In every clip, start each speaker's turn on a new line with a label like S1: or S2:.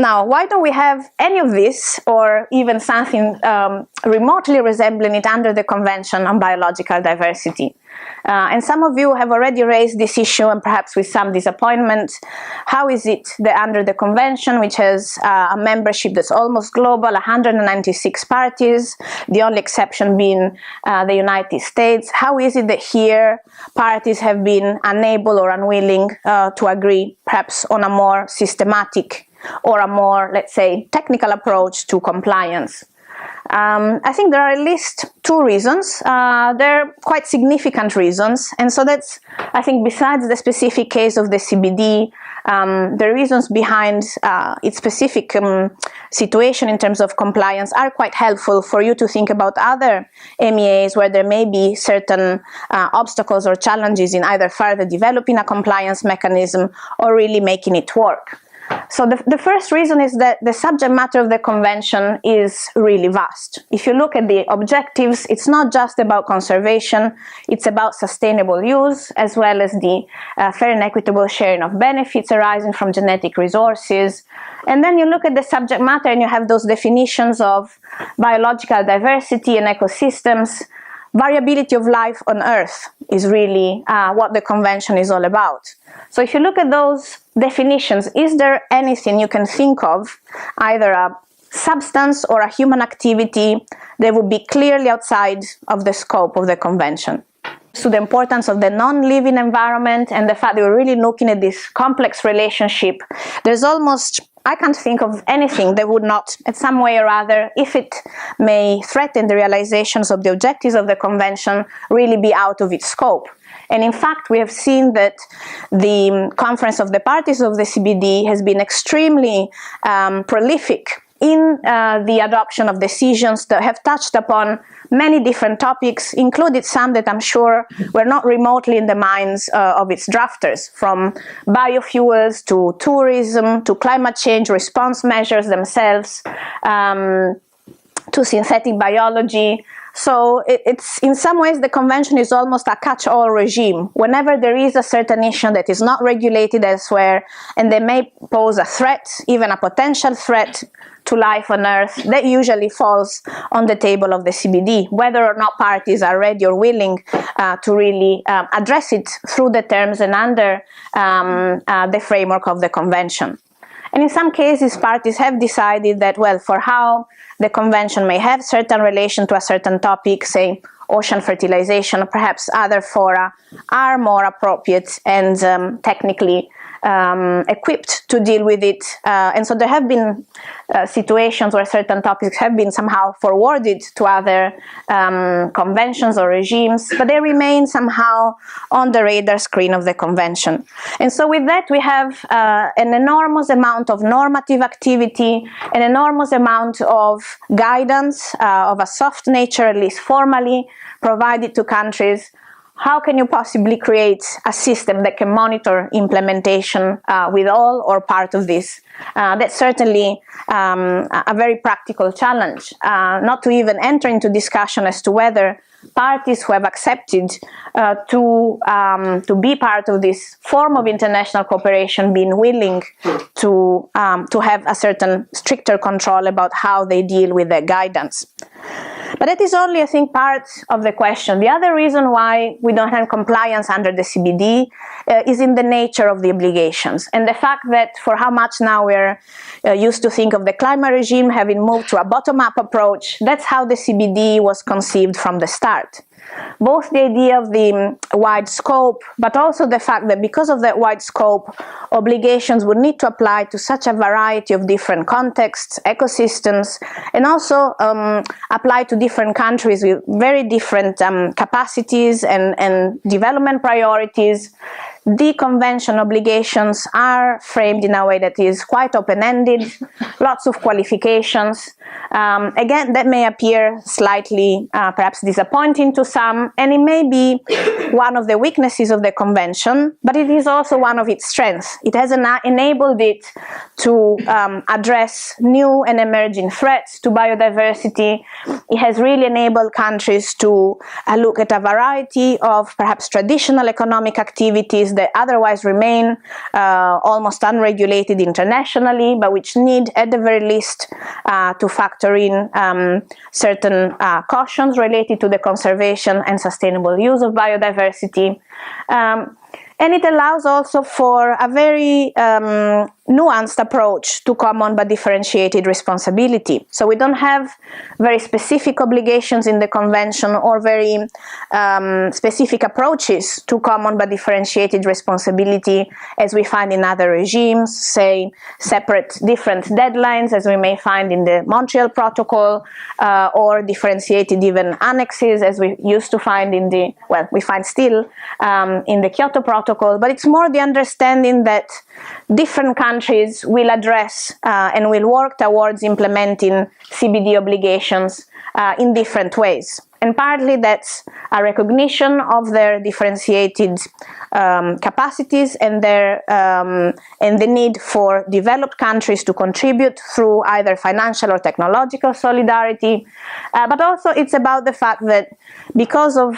S1: Now, why don't we have any of this, or even something remotely resembling it under the Convention on Biological Diversity? And some of you have already raised this issue, and perhaps with some disappointment. How is it that under the Convention, which has a membership that's almost global, 196 parties, the only exception being the United States, how is it that here parties have been unable or unwilling to agree perhaps on a more systematic or a more, let's say, technical approach to compliance? I think there are at least two reasons. They're quite significant reasons, and so that's, I think, besides the specific case of the CBD, the reasons behind its specific situation in terms of compliance are quite helpful for you to think about other MEAs where there may be certain obstacles or challenges in either further developing a compliance mechanism or really making it work. So the first reason is that the subject matter of the Convention is really vast. If you look at the objectives, it's not just about conservation, it's about sustainable use, as well as the fair and equitable sharing of benefits arising from genetic resources. And then you look at the subject matter and you have those definitions of biological diversity and ecosystems. Variability of life on Earth is really what the Convention is all about. So if you look at those definitions, is there anything you can think of, either a substance or a human activity, that would be clearly outside of the scope of the Convention? So the importance of the non-living environment and the fact that we're really looking at this complex relationship, there's almost, I can't think of anything that would not, in some way or other, if it may threaten the realizations of the objectives of the Convention, really be out of its scope. And in fact, we have seen that the Conference of the Parties of the CBD has been extremely prolific in the adoption of decisions that have touched upon many different topics, including some that I'm sure were not remotely in the minds of its drafters, from biofuels to tourism to climate change response measures themselves, to synthetic biology. So it's, in some ways, the Convention is almost a catch-all regime. Whenever there is a certain issue that is not regulated elsewhere, and they may pose a threat, even a potential threat, to life on Earth, that usually falls on the table of the CBD, whether or not parties are ready or willing to really address it through the terms and under the framework of the Convention. And in some cases, parties have decided that, well, for how the Convention may have certain relation to a certain topic, say ocean fertilization, or perhaps other fora, are more appropriate and technically equipped to deal with it. And so there have been situations where certain topics have been somehow forwarded to other conventions or regimes, but they remain somehow on the radar screen of the Convention. And so with that, we have an enormous amount of normative activity, an enormous amount of guidance of a soft nature, at least formally, provided to countries. How can you possibly create a system that can monitor implementation with all or part of this? That's certainly a very practical challenge, not to even enter into discussion as to whether parties who have accepted to be part of this form of international cooperation being willing to have a certain stricter control about how they deal with their guidance. But that is only, I think, part of the question. The other reason why we don't have compliance under the CBD is in the nature of the obligations, and the fact that for how much now we're used to think of the climate regime having moved to a bottom-up approach, that's how the CBD was conceived from the start. Both the idea of the wide scope, but also the fact that because of that wide scope, obligations would need to apply to such a variety of different contexts, ecosystems, and also apply to different countries with very different capacities and development priorities. The Convention obligations are framed in a way that is quite open-ended, lots of qualifications. Again, that may appear slightly perhaps disappointing to some, and it may be one of the weaknesses of the Convention, but it is also one of its strengths. It has enabled it to address new and emerging threats to biodiversity It has really enabled countries to look at a variety of perhaps traditional economic activities that otherwise remain almost unregulated internationally, but which need, at the very least, to factor in certain cautions related to the conservation and sustainable use of biodiversity. And it allows also for a very nuanced approach to common but differentiated responsibility. So we don't have very specific obligations in the convention or very specific approaches to common but differentiated responsibility as we find in other regimes, say separate different deadlines as we may find in the Montreal Protocol, or differentiated even annexes as we used to find in the, well, we find still in the Kyoto Protocol. But it's more the understanding that different countries will address and will work towards implementing CBD obligations in different ways. And partly that's a recognition of their differentiated capacities and their and the need for developed countries to contribute through either financial or technological solidarity. But also it's about the fact that because of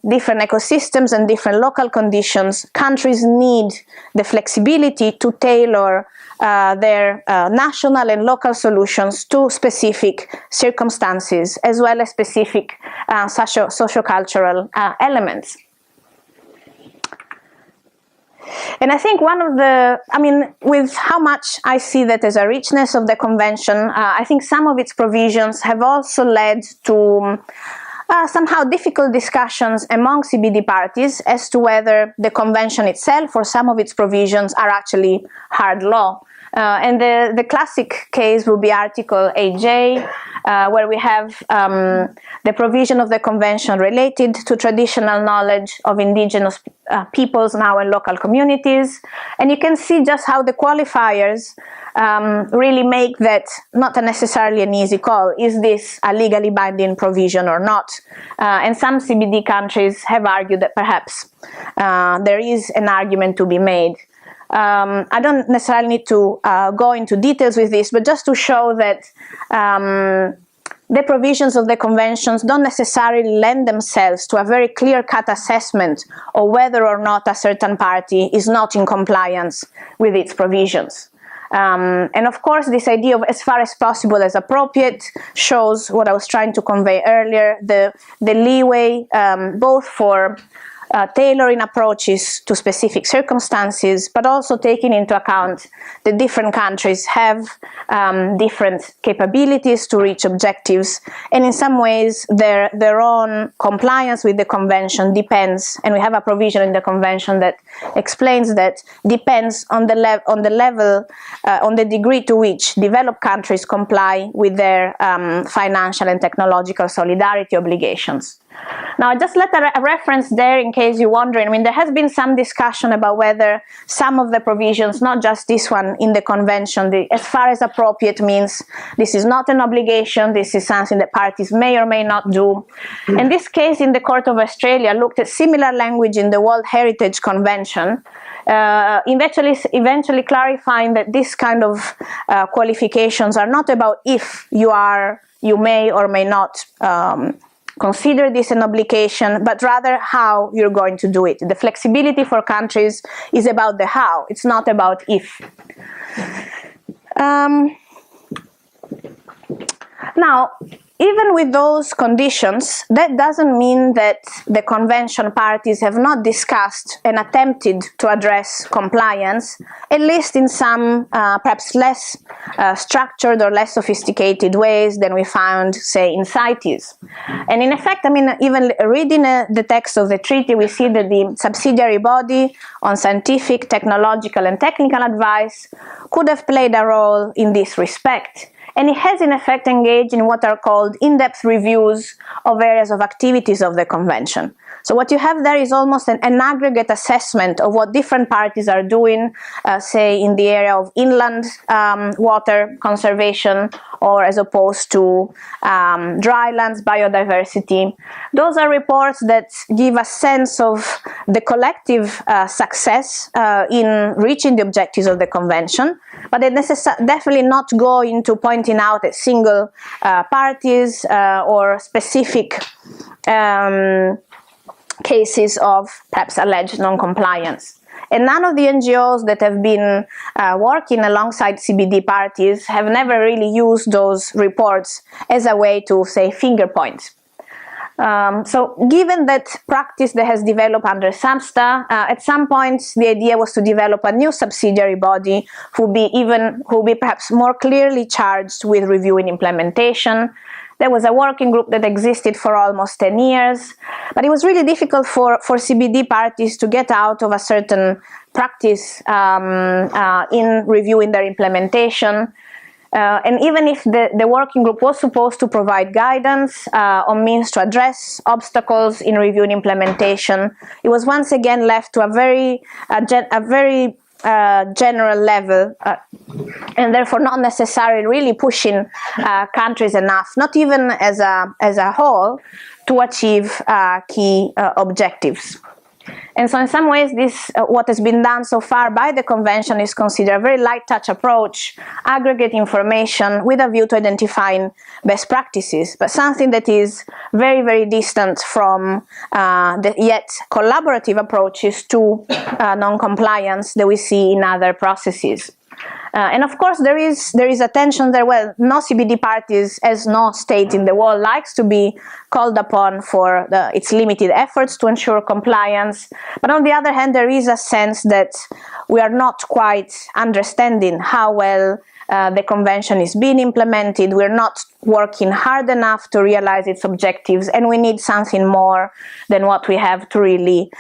S1: different ecosystems and different local conditions, countries need the flexibility to tailor their national and local solutions to specific circumstances, as well as specific socio-cultural elements. And I think one of the, I mean, with how much I see that as a richness of the convention, I think some of its provisions have also led to somehow difficult discussions among CBD parties as to whether the convention itself or some of its provisions are actually hard law. And the classic case will be Article 8J, where we have the provision of the convention related to traditional knowledge of indigenous peoples now and local communities. And you can see just how the qualifiers really make that not necessarily an easy call. Is this a legally binding provision or not? And some CBD countries have argued that perhaps there is an argument to be made. I don't necessarily need to go into details with this, but just to show that the provisions of the conventions don't necessarily lend themselves to a very clear-cut assessment of whether or not a certain party is not in compliance with its provisions. And of course, this idea of as far as possible as appropriate shows what I was trying to convey earlier, the leeway both for tailoring approaches to specific circumstances, but also taking into account that different countries have different capabilities to reach objectives, and in some ways their own compliance with the convention depends, and we have a provision in the convention that explains that depends on the degree to which developed countries comply with their financial and technological solidarity obligations. Now, I just let a reference there in case you're wondering. I mean, there has been some discussion about whether some of the provisions, not just this one in the convention, as far as appropriate means this is not an obligation, this is something that parties may or may not do. And this case in the Court of Australia looked at similar language in the World Heritage Convention, eventually clarifying that this kind of qualifications are not about if you may or may not consider this an obligation, but rather how you're going to do it. The flexibility for countries is about the how, it's not about if. Now, even with those conditions, that doesn't mean that the convention parties have not discussed and attempted to address compliance, at least in some perhaps less structured or less sophisticated ways than we found, say, in CITES. And in effect, I mean, even reading the text of the treaty, we see that the subsidiary body on scientific, technological, and technical advice could have played a role in this respect. And it has in effect engaged in what are called in-depth reviews of areas of activities of the convention. So what you have there is almost an aggregate assessment of what different parties are doing, say in the area of inland water conservation, or as opposed to drylands biodiversity. Those are reports that give a sense of the collective success in reaching the objectives of the convention, but they definitely not go into pointing pointing out at single parties or specific cases of perhaps alleged non-compliance. And none of the NGOs that have been working alongside CBD parties have never really used those reports as a way to, say, finger point. So given that practice that has developed under SAMSTA, at some point the idea was to develop a new subsidiary body who will be perhaps more clearly charged with reviewing implementation. There was a working group that existed for almost 10 years, but it was really difficult for CBD parties to get out of a certain practice in reviewing their implementation. And even if the working group was supposed to provide guidance on means to address obstacles in reviewing implementation, it was once again left to a very general level, and therefore not necessarily really pushing countries enough, not even as a whole, to achieve key objectives. And so in some ways, this what has been done so far by the Convention is considered a very light touch approach, aggregate information with a view to identifying best practices, but something that is very, very distant from the yet collaborative approaches to non-compliance that we see in other processes. And of course, there is a tension there. Well, no CBD parties, as no state in the world, likes to be called upon for its limited efforts to ensure compliance. But on the other hand, there is a sense that we are not quite understanding how well the Convention is being implemented. We're not working hard enough to realize its objectives, and we need something more than what we have to really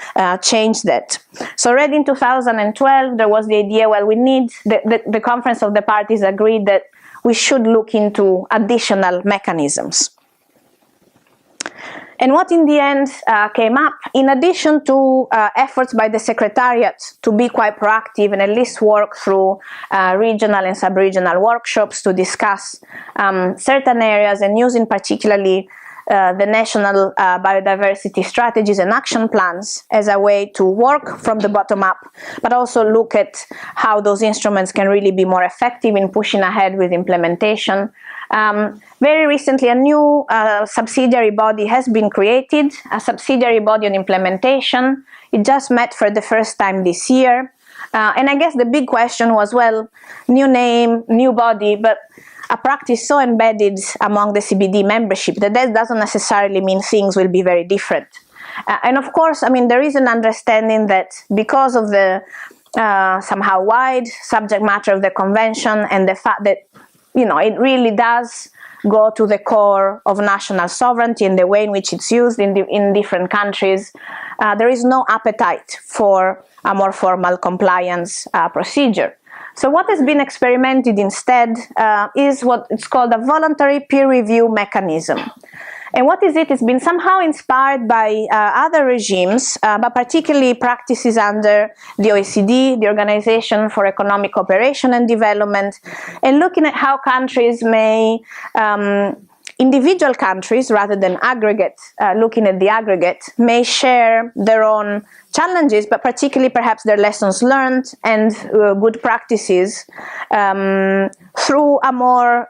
S1: change that. So already in 2012, there was the idea, well, we need, the Conference of the Parties agreed that we should look into additional mechanisms. And what in the end came up, in addition to efforts by the Secretariat to be quite proactive and at least work through regional and sub-regional workshops to discuss certain areas and using particularly the national biodiversity strategies and action plans as a way to work from the bottom up, but also look at how those instruments can really be more effective in pushing ahead with implementation. Very recently, a new subsidiary body has been created, a subsidiary body on implementation. It just met for the first time this year. And I guess the big question was, well, new name, new body, but a practice so embedded among the CBD membership that doesn't necessarily mean things will be very different. And of course, I mean, there is an understanding that because of the somehow wide subject matter of the Convention and the fact that, you know, it really does go to the core of national sovereignty and the way in which it's used in different countries, there is no appetite for a more formal compliance procedure. So what has been experimented instead is what it's called a voluntary peer review mechanism. And what is it? It's been somehow inspired by other regimes, but particularly practices under the OECD, the Organization for Economic Cooperation and Development, and looking at how countries may, individual countries rather than aggregate, looking at the aggregate, may share their own challenges, but particularly perhaps their lessons learned and good practices through a more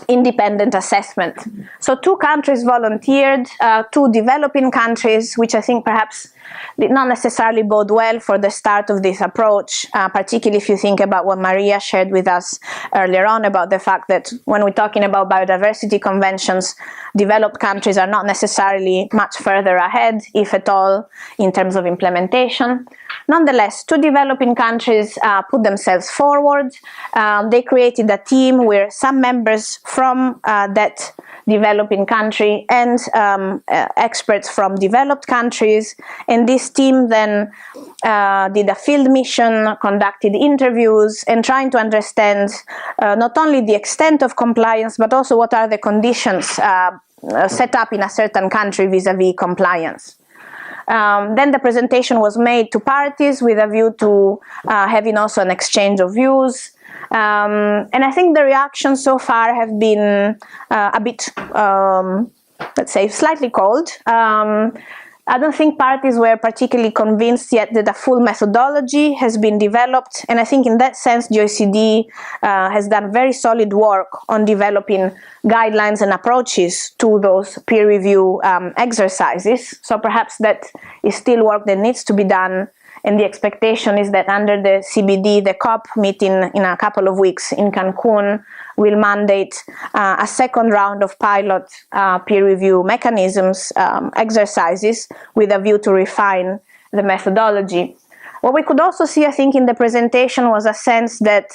S1: independent assessment. So 2 countries volunteered, 2 developing countries, which I think perhaps did not necessarily bode well for the start of this approach, particularly if you think about what Maria shared with us earlier on about the fact that when we're talking about biodiversity conventions, developed countries are not necessarily much further ahead, if at all, in terms of implementation. Nonetheless, 2 developing countries put themselves forward. They created a team where some members from that developing country and experts from developed countries, and this team then did a field mission, conducted interviews, and trying to understand not only the extent of compliance, but also what are the conditions set up in a certain country vis-a-vis compliance. Then the presentation was made to parties with a view to having also an exchange of views. And I think the reactions so far have been a bit, let's say, slightly cold. I don't think parties were particularly convinced yet that a full methodology has been developed, and I think in that sense the OECD has done very solid work on developing guidelines and approaches to those peer review exercises. So perhaps that is still work that needs to be done, and the expectation is that under the CBD, the COP meeting in a couple of weeks in Cancun will mandate a second round of pilot peer review mechanisms, exercises, with a view to refine the methodology. What we could also see, I think, in the presentation was a sense that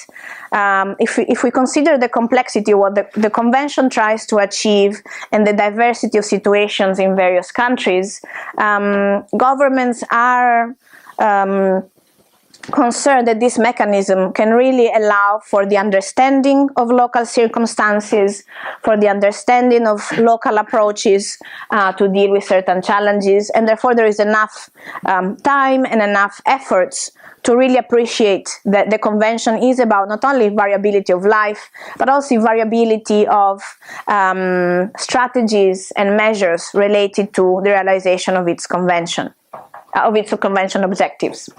S1: if we consider the complexity of what the Convention tries to achieve and the diversity of situations in various countries, governments are concerned that this mechanism can really allow for the understanding of local circumstances, for the understanding of local approaches to deal with certain challenges, and therefore there is enough time and enough efforts to really appreciate that the Convention is about not only variability of life, but also variability of strategies and measures related to the realization of its convention objectives.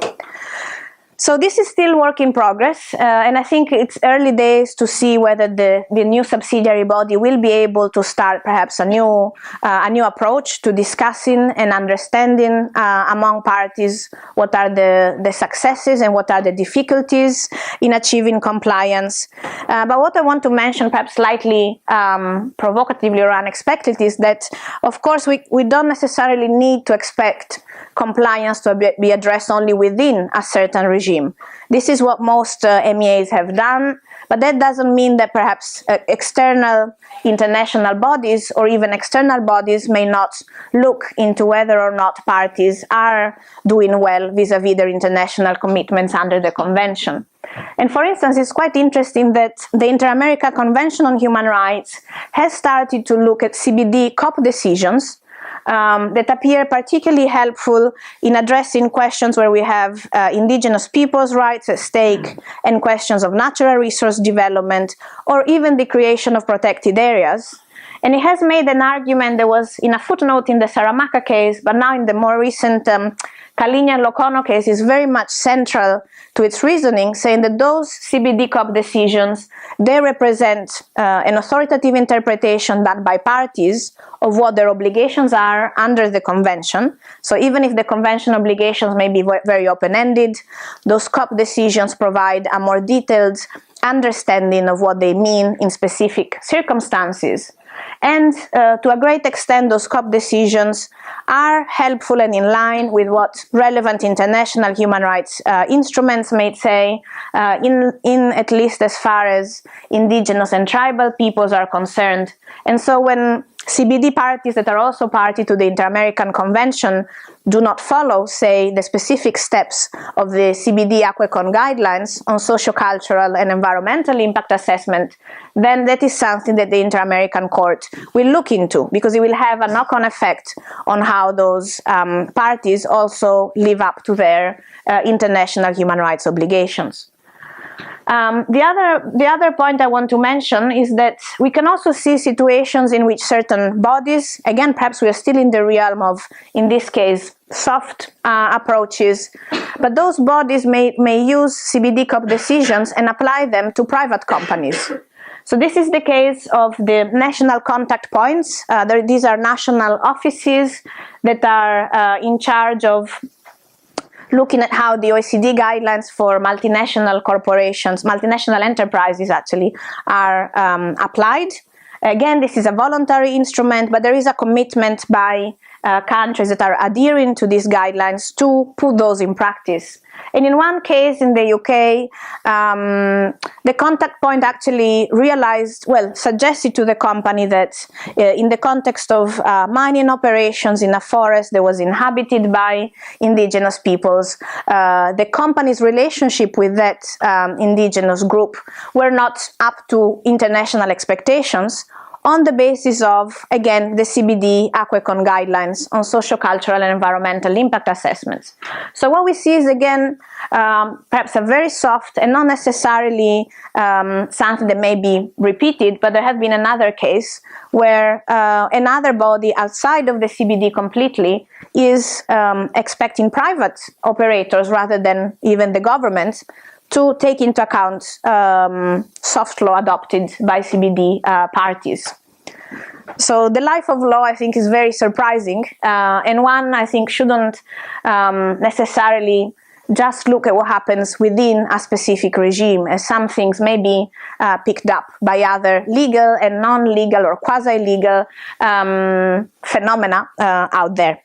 S1: So this is still work in progress, and I think it's early days to see whether the new subsidiary body will be able to start perhaps a new approach to discussing and understanding among parties what are the successes and what are the difficulties in achieving compliance. But what I want to mention, perhaps slightly provocatively or unexpectedly, is that of course we don't necessarily need to expect compliance to be addressed only within a certain regime. This is what most MEAs have done, but that doesn't mean that perhaps external international bodies or even external bodies may not look into whether or not parties are doing well vis-à-vis their international commitments under the Convention. And for instance, it's quite interesting that the Inter-America Convention on Human Rights has started to look at CBD COP decisions that appear particularly helpful in addressing questions where we have indigenous peoples' rights at stake and questions of natural resource development or even the creation of protected areas. And it has made an argument that was in a footnote in the Saramaka case, but now in the more recent Kalinya and Lokono case is very much central to its reasoning, saying that those CBD COP decisions, they represent an authoritative interpretation done by parties of what their obligations are under the Convention. So even if the Convention obligations may be very open-ended, those COP decisions provide a more detailed understanding of what they mean in specific circumstances. And to a great extent, those COP decisions are helpful and in line with what relevant international human rights instruments may say, in at least as far as indigenous and tribal peoples are concerned. And so when CBD parties that are also party to the Inter-American Convention do not follow, say, the specific steps of the CBD AQUECON guidelines on sociocultural and environmental impact assessment, then that is something that the Inter-American Court will look into, because it will have a knock-on effect on how those parties also live up to their international human rights obligations. The other point I want to mention is that we can also see situations in which certain bodies, again, perhaps we are still in the realm of, in this case, soft approaches, but those bodies may use CBD COP decisions and apply them to private companies. So this is the case of the national contact points. These are national offices that are in charge of looking at how the OECD guidelines for multinational corporations, multinational enterprises actually, are applied. Again, this is a voluntary instrument, but there is a commitment by countries that are adhering to these guidelines to put those in practice. And in one case in the UK, the contact point actually suggested to the company that in the context of mining operations in a forest that was inhabited by indigenous peoples, the company's relationship with that indigenous group were not up to international expectations, on the basis of, again, the CBD AQUECON guidelines on socio-cultural and environmental impact assessments. So what we see is, again, perhaps a very soft and not necessarily something that may be repeated, but there has been another case where another body outside of the CBD completely is expecting private operators rather than even the government to take into account soft law adopted by CBD parties. So the life of law, I think, is very surprising, and one, I think, shouldn't necessarily just look at what happens within a specific regime, as some things may be picked up by other legal and non-legal or quasi-legal phenomena out there.